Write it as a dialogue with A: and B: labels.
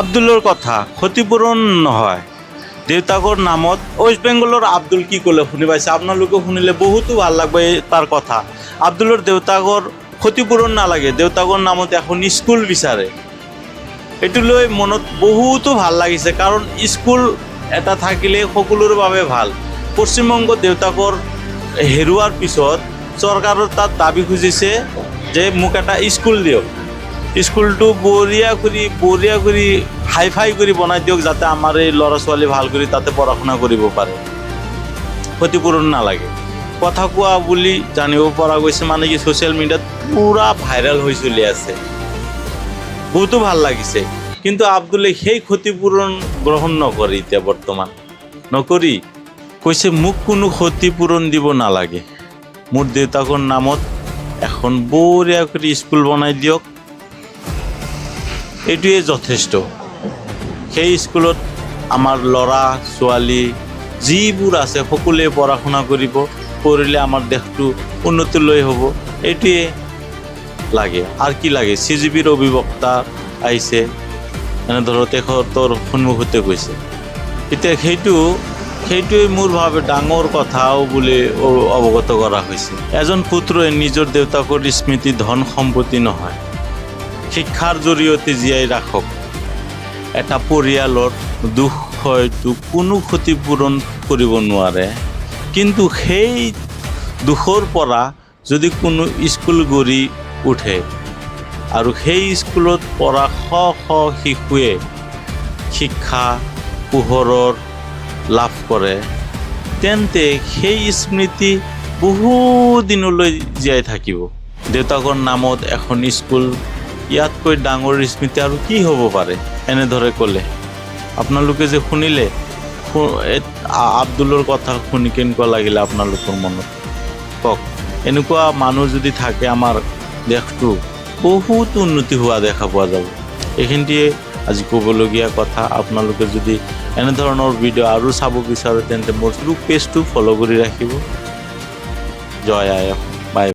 A: আব্দুলৰ কথা ক্ষতিপূৰণ নহয় দেউতাকৰ নামত। ৱেষ্ট বেংগলৰ আব্দুল কি ক'লে শুনি পাইছে, আপোনালোকে শুনিলে বহুতো ভাল লাগব তাৰ কথা। আব্দুলৰ দেউতাকৰ ক্ষতিপূৰণ নালাগে, দেউতাকৰ নামত এখন স্কুল বিচাৰে। এইটো লৈ মনত বহুতো ভাল লাগিছে, কাৰণ স্কুল এটা থাকিলে সকলোৰে বাবে ভাল। পশ্চিমবংগত দেউতাকৰ হেৰুৱাৰ পিছত চৰকাৰৰ তাত দাবী খুজিছে যে মোক এটা স্কুল দিয়ক, স্কুলটো বঢ়িয়া কৰি হাই কৰি বনাই দিয়ক, যাতে আমাৰ এই ল'ৰা ছোৱালী ভাল কৰি তাতে পঢ়া শুনা কৰিব পাৰে, ক্ষতিপূৰণ নালাগে। কথা কোৱা বুলি জানিব পৰা গৈছে, মানে কি ছ'চিয়েল মিডিয়াত পূৰা ভাইৰেল হৈ চলি আছে, বহুতো ভাল লাগিছে। কিন্তু আব্দুলে সেই ক্ষতিপূৰণ গ্ৰহণ নকৰে, এতিয়া বৰ্তমান নকৰি কৈছে মোক কোনো ক্ষতিপূৰণ দিব নালাগে, মোৰ দেউতাকৰ নামত এখন বঢ়িয়া কৰি স্কুল বনাই দিয়ক, এইটোৱে যথেষ্ট। সেই স্কুলত আমাৰ ল'ৰা ছোৱালী যিবোৰ আছে সকলোৱে পঢ়া শুনা কৰিব, পঢ়িলে আমাৰ দেশটো উন্নতিলৈ হ'ব, এইটোৱে লাগে। আৰু কি লাগে? CGPৰ অভিবক্তা আহিছে, এনেধৰণৰ তেখেতৰ সন্মুখতে কৈছে। এতিয়া সেইটোৱে মোৰ ভাবে ডাঙৰ কথাও বুলি অৱগত কৰা হৈছে। এজন পুত্ৰই নিজৰ দেউতাকৰ স্মৃতি ধন সম্পত্তি নহয়, শিক্ষাৰ জৰিয়তে জীয়াই ৰাখক। এটা পৰিয়ালৰ দুখ হয়তো কোনো ক্ষতিপূৰণ কৰিব নোৱাৰে, কিন্তু সেই দুখৰ পৰা যদি কোনো স্কুল গঢ়ি উঠে আৰু সেই স্কুলত পঢ়া শ শ শিশুৱে শিক্ষা পোহৰৰ লাভ কৰে, তেন্তে সেই স্মৃতি বহু দিনলৈ জীয়াই থাকিব। দেউতাকৰ নামত এখন স্কুল, ইয়াতকৈ ডাঙৰ স্মৃতি আৰু কি হ'ব পাৰে? এনেদৰে ক'লে। আপোনালোকে যে শুনিলে, আব্দুলৰ কথা শুনি কেনেকুৱা লাগিলে আপোনালোকৰ মনত কওক। এনেকুৱা মানুহ যদি থাকে আমাৰ দেশটো বহুত উন্নতি হোৱা দেখা পোৱা যাব। এইখিনিয়ে আজি ক'বলগীয়া কথা। আপোনালোকে যদি এনেধৰণৰ ভিডিঅ' আৰু চাব বিচাৰে তেন্তে মোৰ পেজটো ফ'ল' কৰি ৰাখিব। জয় আই অসম।